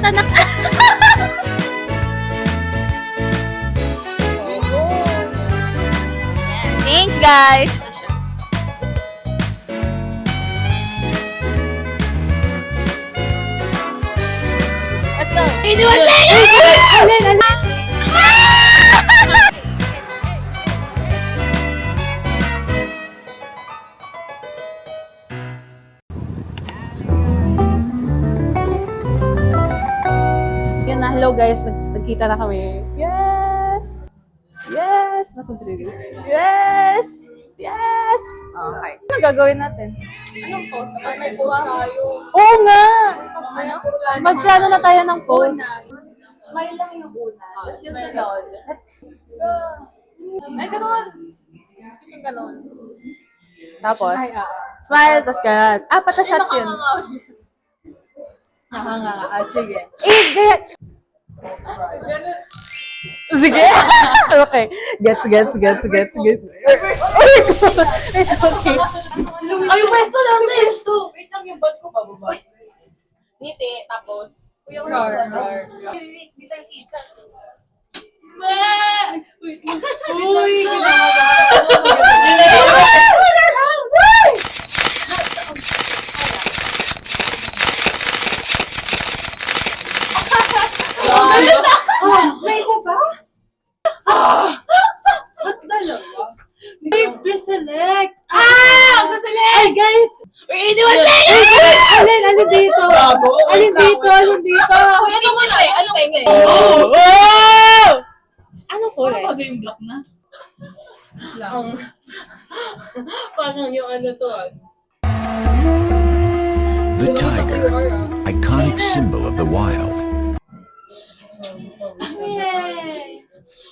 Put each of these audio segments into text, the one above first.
kita na... Thanks, guys! Let's go! Iniwan sa'yo! Alin! Yan na, hello guys, nagkita na kami. Yes! Yes! Nasaan si Lily? Yes! Yes! Okay. Ano gagawin natin? Anong post? May post tayo. Oo nga! Ano? Magplano na tayo ng post. Smile lang yung una. Tapos yung sunod. Ay, ganun. Yung ganun. Tapos, smile, tapos ganun. Pata shots yun. Nakanga. Sige. Gaya. Sige. Okay. Gets. Okay. Ay, pwesto lang na pwesto. Wait lang, yung bag ko bababa. Ngiti, tapos. Roar. Di tayo kita. Uy! May isa ba? Ba't dalawa? Please select! Select! Ay, guys! Uy, iniwan sa'yo! Alin dito? Alin dito? Uy, ano muna eh? Ano kayo ngayon? Anong kulay? Ano yung black na? Parang yung ano to The tiger, iconic symbol of the wild. Yay!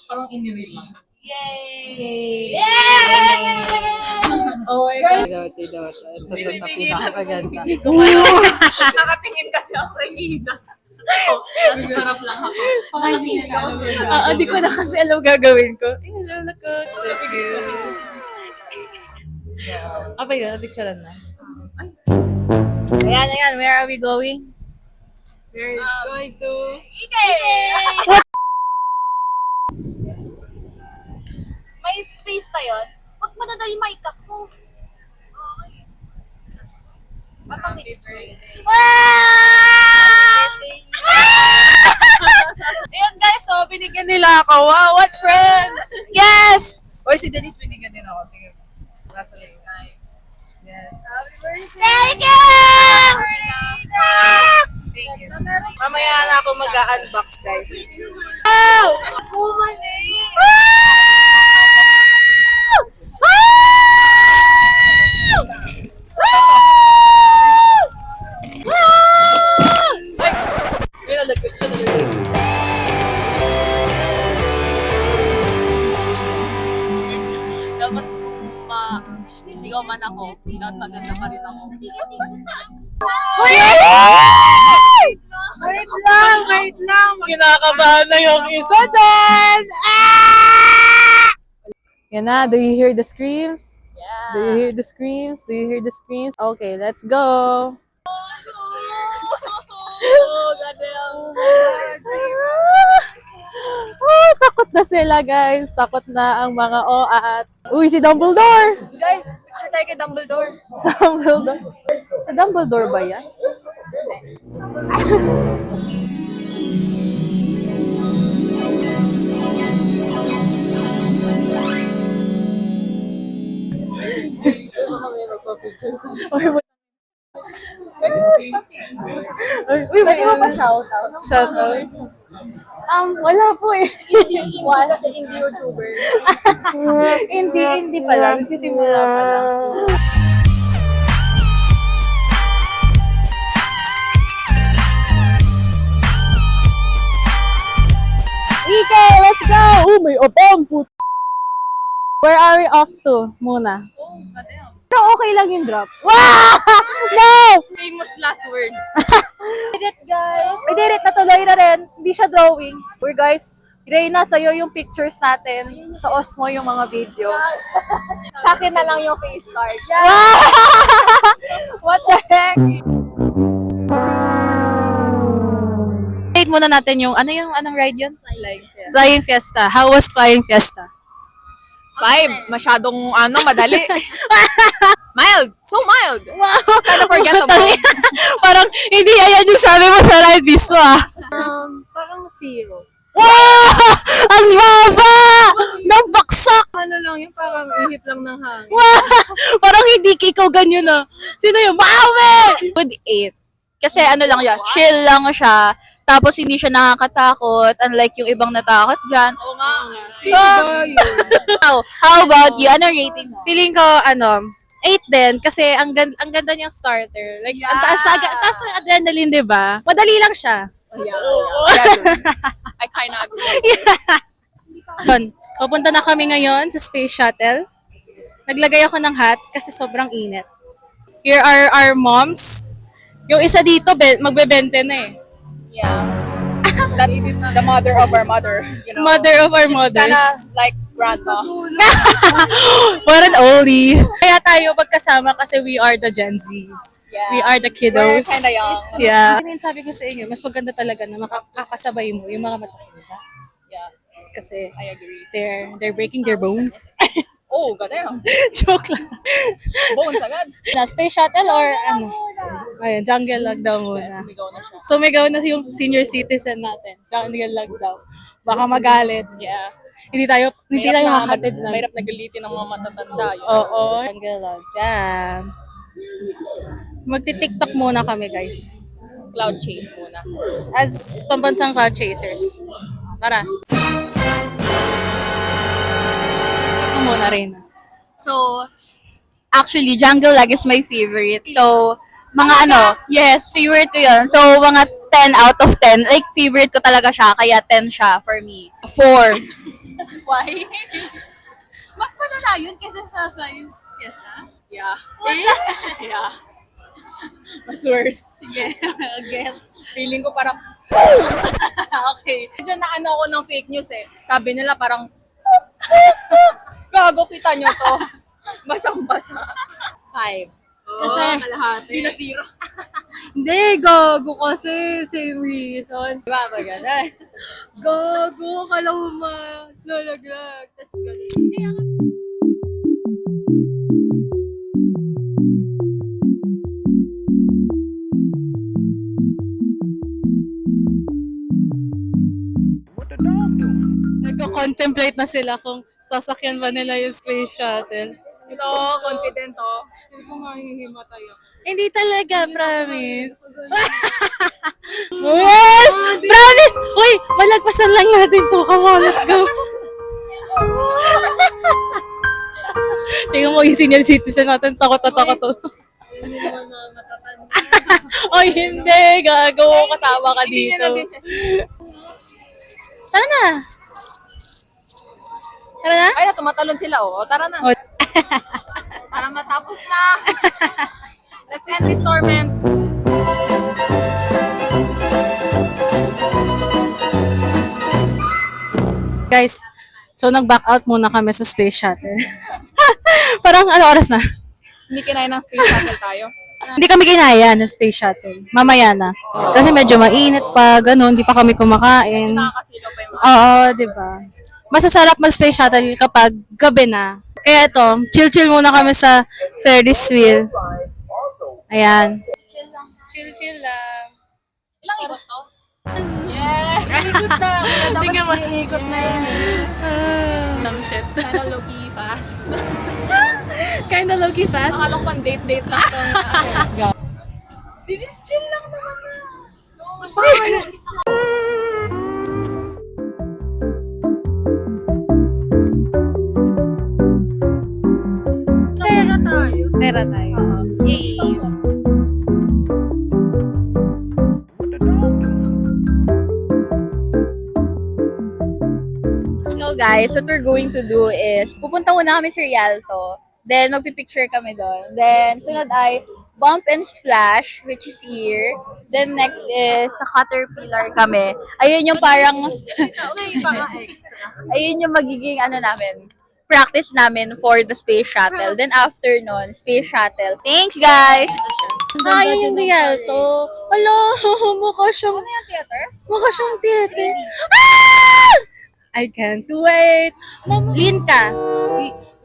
Parang inirip. Yay! Oh my God. Ito na pinakaganda. Nakatingin kasi ako kay Ida. Nasa sarap lang ako. Nakatingin ako. Di ko na kasi alam gagawin ko. Ay, nalakot. So cute. Okay, na-picturean na. Ayan. Where are we going? We're going to... May space pa yon. Huwag madadali yung mic ako. Happy birthday. Ayan guys, so binigyan nila ako. Wow, what friends! Yes! Or si Denise binigyan din ako. Tingnan mo. Nasa list. Yes. Happy birthday! Thank you! Thank you. Mamaya na ako mag-unbox guys. Wow! Oh, mali! Ay, nalagod siya. Dapat kung sisigaw man ako, dapat maganda pa rin ako. Wait lang. Kinakabahan na yung isa dyan. Yan na, do you hear the screams? Yeah. Do you hear the screams? Okay, let's go. Oh, goddamn. Takot na sila guys. Takot na ang mga at uy, si Dumbledore! Guys, picture tayo kay Dumbledore. Dumbledore. Sa Dumbledore ba yan? Uy, Pwede mo pa shoutout? Shoutout. Wala po eh. Hindi kasi hindi YouTuber. hindi pa lang. Nagsisimula pa lang. Ike, let's go! May opong put. Where are we off to muna? Oh, goddamn. Pero okay lang yung drop. Wow! No! Famous last words. May direct na tuloy na rin. Hindi siya drawing. We're guys, Reyna, sa'yo yung pictures natin. Sa Osmo yung mga video. Sa akin na lang yung face card. Wow! What the heck? i-rate muna natin yung, anong ride yun? Flying Fiesta. How was Flying Fiesta? 5. Masyadong, madali. Mild. So mild. It's kind of forgettable. Parang, hindi ayan yung sabi mo sa ride mismo Parang 0. Wow! Ang baba! Nabaksak! Ano lang yun, parang ihip lang ng hangin. Wow! Parang hindi ikaw ganyan Sino yung Bawe? Good 8. Kasi ano lang yan, chill lang siya. Tapos hindi siya nakakatakot. Unlike yung ibang natakot dyan. Oo nga. How about you? Ano rating mo? Feeling ko, 8 din. Kasi ang ganda niyang starter. Like, ang taas ng adrenaline, di ba? Madali lang siya. I kinda agree. Yun, pupunta na kami ngayon sa Space Shuttle. Naglagay ako ng hat kasi sobrang init. Here are our moms. Yung isa dito, magbebente na eh. Yeah. That's the mother of our mother. You know? Mother of our She's mothers. kinda like grandma. What an oldie. Kaya tayo magkasama kasi we are the Gen Zs. Yeah. We are the We're kiddos. kinda young. Yeah. Sabi ko sa inyo, mas maganda talaga na makakasabay mo yung mga matanda. Yeah. Kasi I agree. they're breaking their bones. Oh, goddamn. Joke lang. Bones agad. Na space shuttle or ano? Ayun, jungle lockdown muna. Sumigaw na siya. Sumigaw na yung senior citizen natin. Jungle lockdown. Baka magalit. Yeah. Hindi tayo makatid na. Mahirap nagalitin ng mga matatanda. Yun. Oo. Jungle lockdown. Magti-TikTok muna kami, guys. Cloud chase muna. As pambansang cloud chasers. Tara. Ito muna rin. So, actually, Jungle Lag is my favorite. So, mga yes, favorite ko yun. So, mga 10 out of 10. Like, favorite ko talaga siya. Kaya 10 siya for me. 4. Why? Mas malala yun kasi sa Flying Fiesta. Yeah. Yeah. Mas worse. Sige. Again. Feeling ko parang okay. Medyo na ako ng fake news eh. Sabi nila parang gago, kita nyo to. Basang-basa. 5. Kasi kalahati. Hindi na 0. Hindi, gago kasi. Same reason. Diba ba ganun? Gago, kala mo malalaglag. Tapos galing. Nagko-contemplate na sila kung sasakyan ba nila yung space shuttle. Ito, confident oh. Hindi ko mahihimatay ako. Hindi talaga, promise. Yes! Promise! Uy, malagpasan lang natin to. Come on, let's go. Tingnan mo yung senior citizen natin. Takot na takot to. Hindi naman na matatanda. Oy, hindi. Gago. Kasama ka Hindi dito. na din siya. Tara na. Tara na? Ay, tumatalon sila oh. Tara na. Oh. Para matapos na. Let's end this torment. Guys, so nag-back out muna kami sa space shuttle. Parang ano oras na? Hindi kinaya ng space shuttle tayo. Hindi kami kinaya ng space shuttle. Mamaya na. Kasi medyo mainit pa, ganun. Hindi pa kami kumakain. Nakakasilaw pa yung mga. Oo, di ba? Masasarap mag-space shuttle kapag gabi na. Kaya ito, chill-chill muna kami sa Ferris wheel. Ayan. Chill-chill lang. Ilang ikot to? Yes! Ikot na! Tingnan mo. Ikot na yun eh. Some shit. Kinda low-key fast. Kinda low-key fast. Akala ko pang date-date lang itong Bilis, chill lang naman na. Pera tayo. Tera tayo. Yay! So guys, what we're going to do is, pupunta muna kami sa Rialto. Then, magpipicture kami doon. Then, sunod ay Bump and Splash, which is here. Then, next is sa Caterpillar kami. Ayun yung parang, ayun yung magiging namin, practice namin for the space shuttle. Then, after nun, space shuttle. Thanks, guys! Yun yung Rialto. Hala, mukha siyang... Ano yung theater? Mukha siyang theater. Ah! I can't wait. Lean ka.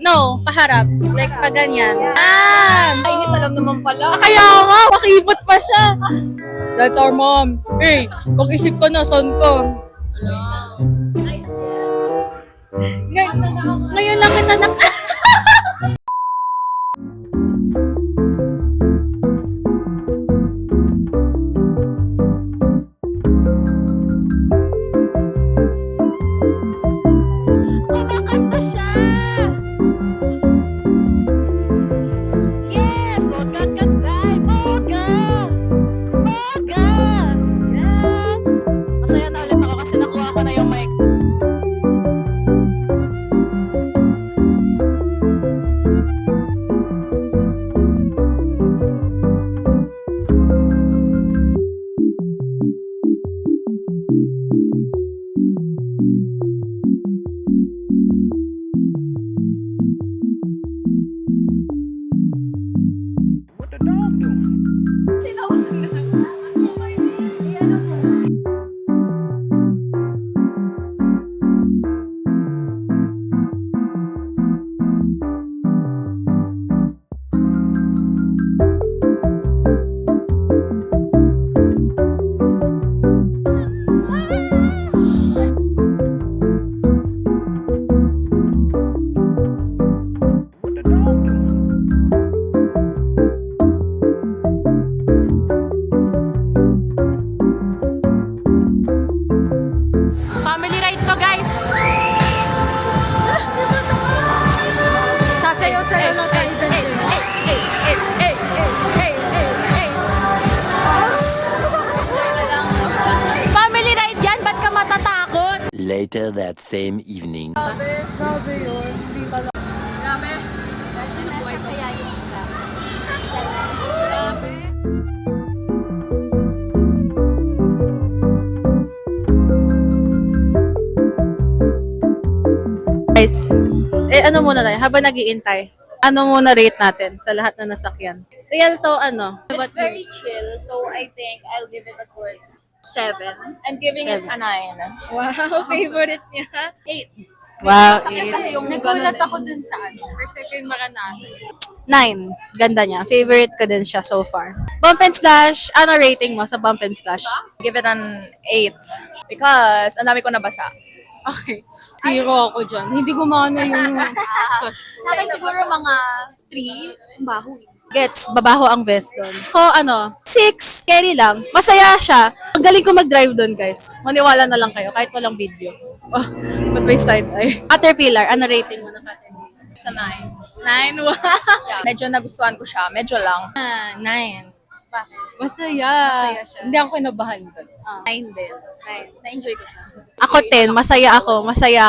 No, paharap. Like, pa ganyan. Inis, alam naman pala. Kaya nga, makipot pa siya. That's our mom. Hey, kung isip ko na, son ko. Ngayon lang kita na... Kumakanta siya! Yes! Huwag kang kantay! Boga! Boga! Yes! Masaya na ulit ako kasi nakuha ko na yung mic. What the dog doing? What the dog doing? Family ride to, guys! Sasayaw-sayaw na tayo dyan. Family ride yan, ba't ka matatakot? Later that same evening. Guys, ano muna tayo, habang nag-iintay, ano muna rate natin sa lahat na nasakyan? Rialto, ano? It's very chill, so I think I'll give it a good 7. I'm giving it a 9. Wow, favorite niya. 8. Wow, Kasi yung Nagulat ganun ako dun sa ano. First time ko yung maranasan. 9. Ganda niya. Favorite ko din siya so far. Bump and Splash, ano rating mo sa Bump and Splash? Give it an 8. Because ang dami ko nabasa. Okay. Zero ako dyan. Hindi gumana yung Sa akin siguro mga 3. Ang baho eh. gets, babaho ang vest doon. Ko, 6, carry lang. Masaya siya. Ang galing ko mag-drive doon, guys. Maniwala na lang kayo, kahit walang video. Oh, ba't may side eye? Caterpillar, ano rating mo na Caterpillar? Sa 9. 9, wow! Medyo nagustuhan ko siya. Medyo lang. 9. Masaya. Masaya siya. Hindi ako kinabahan doon. 9 din. 9. Na-enjoy ko siya. Ako 10, masaya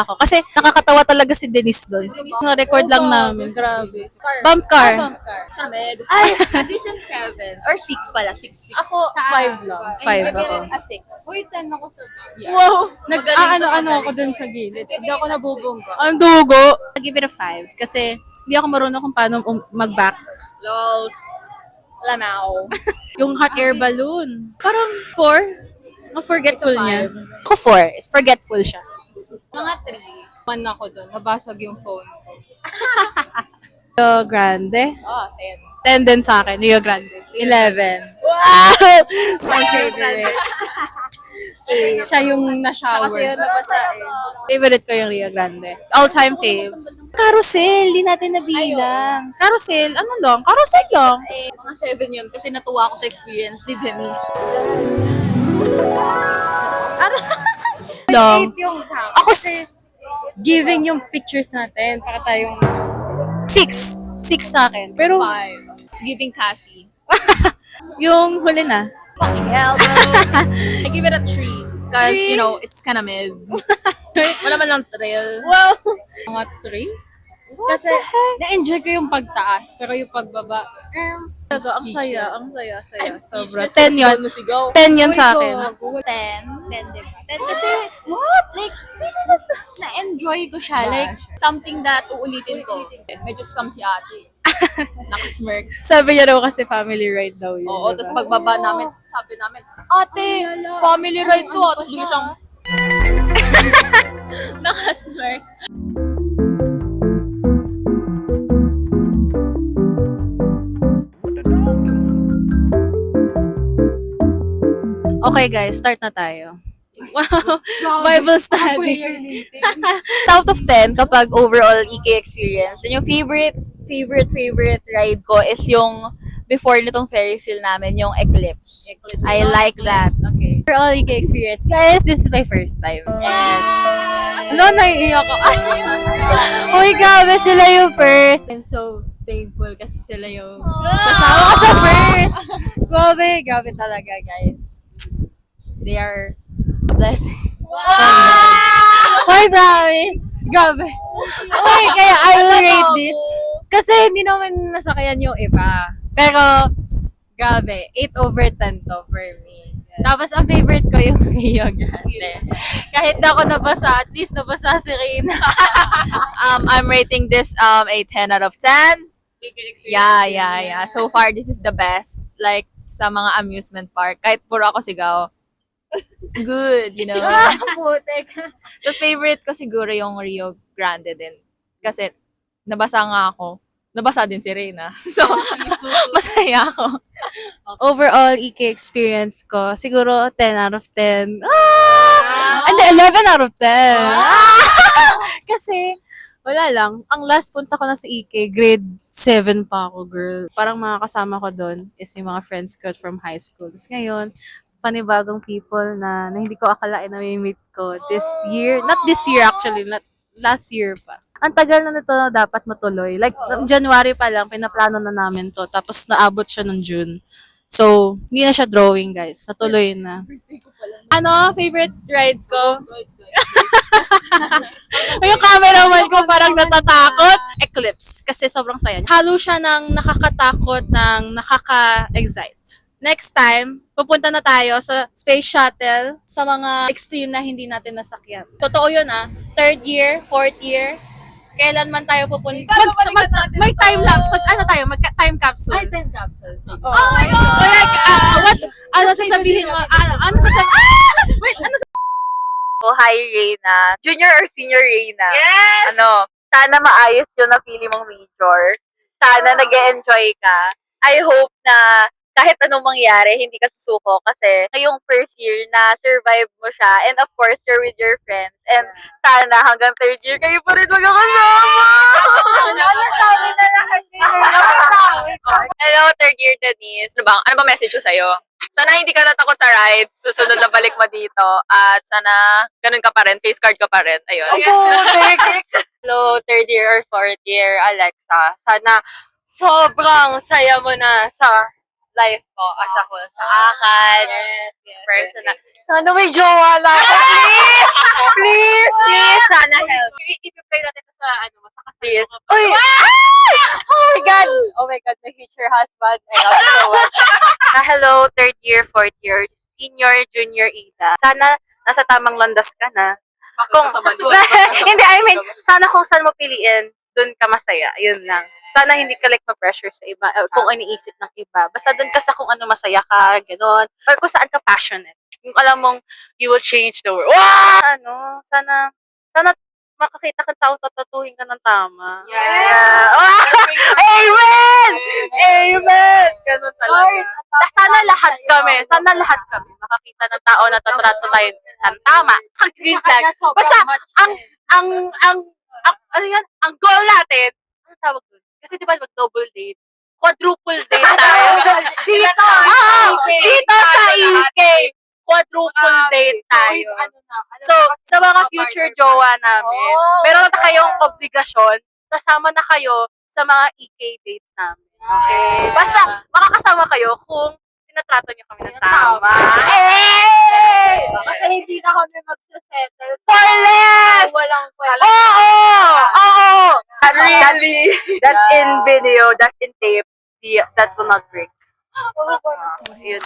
ako. Kasi nakakatawa talaga si Denise doon. Na-record lang namin. Grabe. Bump car. Samed. Ay, Addition 7. Or 6 pala. 6. ako 5 lang. 5 ako. A 6. Uy, 10 ako sa Wow! Nag-ano ako dun sa gilid. Hindi ako nabubunggo. Ang dugo. I'll give it a 5 kasi hindi ako marunong kung paano mag-back. Lols. Wala na ako. Yung hot air balloon. Parang 4. Ang forgetful It's a niya. 5. Ako 4. Forgetful siya. Mga 3. Man ako dun. Nabasag yung phone ko. Rio Grande. 10. 10 din sa akin. Rio Grande. 11. Wow! My favorite. Siya yung na-shower. Kasi yun nabasa Favorite ko yung Rio Grande. All-time fave. Carousel. Di natin nabilang. Carousel. Ano lang? Carousel lang. Mga 7 yun kasi natuwa ako sa experience ni Denise. Long. Yung sa akin. Ako Giving yung pictures natin para tayong 6. 6 sa akin. Pero 5. It's giving Cassie. yung huli na. Fucking hell, bro. I give it a 3. Because, you know, it's kind of mid. Wala man lang thrill. Wow! Mga 3? Kasi, na-enjoy ko yung pagtaas. Pero yung pagbaba, Ang saya. Ang saya. Sobra. Sobra. 10 yun. 10 yun sa akin. 10. 10, diba? 10 kasi, what? Like, na-enjoy ko siya. Like, something that uulitin ko. medyo scam si ate. Nakasmirk. Sabi niya daw kasi family ride daw yun. Oo, diba? tapos pagbaba namin, sabi namin, ate, family ride to. Tapos bigla siyang, nakasmirk. Okay guys, start na tayo. Wow, Bible study. Out of 10, kapag overall EK experience, yun yung favorite ride ko is yung before nitong Ferris wheel namin, yung Eclipse. I like that. Okay. Overall EK experience. Guys, this is my first time. And, naiiyak ako. Uy, grabe, sila yung first. I'm so thankful kasi sila yung kasama ko sa first. Grabe talaga, guys. They are a blessing. Uy, promise. Grabe. Uy, kaya I will rate this. Kasi hindi naman nasakayan yung iba. Pero, grabe, 8 over 10 to for me. Tapos, ang favorite ko yung Rio Grande. Kahit na ako nabasa, at least nabasa si Reina. I'm rating this a 10 out of 10. Yeah. So far, this is the best. Like, sa mga amusement park. Kahit puro ako sigaw. Good, you know. Putek. Tapos favorite ko siguro yung Rio Grande din. Kasi, nabasa nga ako. Nabasa din si Reyna. So, masaya ako. Overall EK experience ko, siguro 10 out of 10. And 11 out of 10. Kasi, wala lang. Ang last punta ko na sa EK, grade 7 pa ako, girl. Parang mga kasama ko doon is yung mga friends ko from high school. Tapos ngayon, panibagong people na hindi ko akalain na may meet ko this year. Not this year actually, last year pa. Ang tagal na nito na dapat matuloy. Like, January pa lang, pinaplano na namin to. Tapos naabot siya ng June. So, hindi na siya drawing, guys. Natuloy na. Ano, favorite ride ko? Yung cameraman ko parang natatakot. Eclipse. Kasi sobrang saya. Halo siya ng nakakatakot, ng nakaka-excite. Next time, pupunta na tayo sa space shuttle sa mga extreme na hindi natin nasakyan. Totoo yun Third year, fourth year, kailan man tayo pupunta. May time lapse. Mag-time capsule. Ay, 10 capsules. Oh my God! What? Ano sasabihin mo? Ano sasabihin? Wait, ano Oh, hi, Reina. Junior or senior Reina? Yes! Sana maayos yung napili mong major. Sana nag-enjoy ka. I hope na kahit anong mangyari, hindi ka susuko kasi ngayong first year na survive mo siya. And of course, you're with your friends. And sana hanggang third year, kayo pa rin magkakasama! Nasabi na lahat Hello, third year Denise. Ano ba message ko sa'yo? Sana hindi ka natakot sa rides. Susunod na balik mo dito. At sana ganun ka pa rin. Face card ka pa rin. Ayun. Hello, third year or fourth year, Alexa. Sana sobrang saya mo na sa life ko as a whole. Sa akin, personal. Sana may jowa na ako. Please, sana help. I-play natin sa please. Uy! Oh my God, my future husband. I love you so much. Hello, third year, fourth year, senior, junior, Ida. Sana nasa tamang landas ka na. Hindi, I mean, sana kung saan mo piliin, doon ka masaya. Yun lang. Sana hindi ka like ma-pressure sa iba, kung iniisip ng iba. Basta doon ka sa kung ano masaya ka, gano'n. Or kung saan ka passionate. Kung alam mong you will change the world. Wow! Sana makakita ka taong tatutuhin ka ng tama. Yeah. Amen! Amen! Ganun talaga. Sana lahat kami makakita ng tao na tatrato tayo ng tama. Green flag. Basta, ang goal natin, ano tawag doon? Kasi di ba mag-double date? Quadruple date tayo. Dito sa EK. Quadruple date tayo. So, sa mga future jowa namin, meron na kayong obligasyon, sasama na kayo sa mga EK dates namin. Okay? Basta, makakasama kayo kung tinatrato niyo kami ng tama. Hey! Kasi hindi na kami magsasettle for less! Walang Oo! That's in video, that's in tape. That will not break. Yun.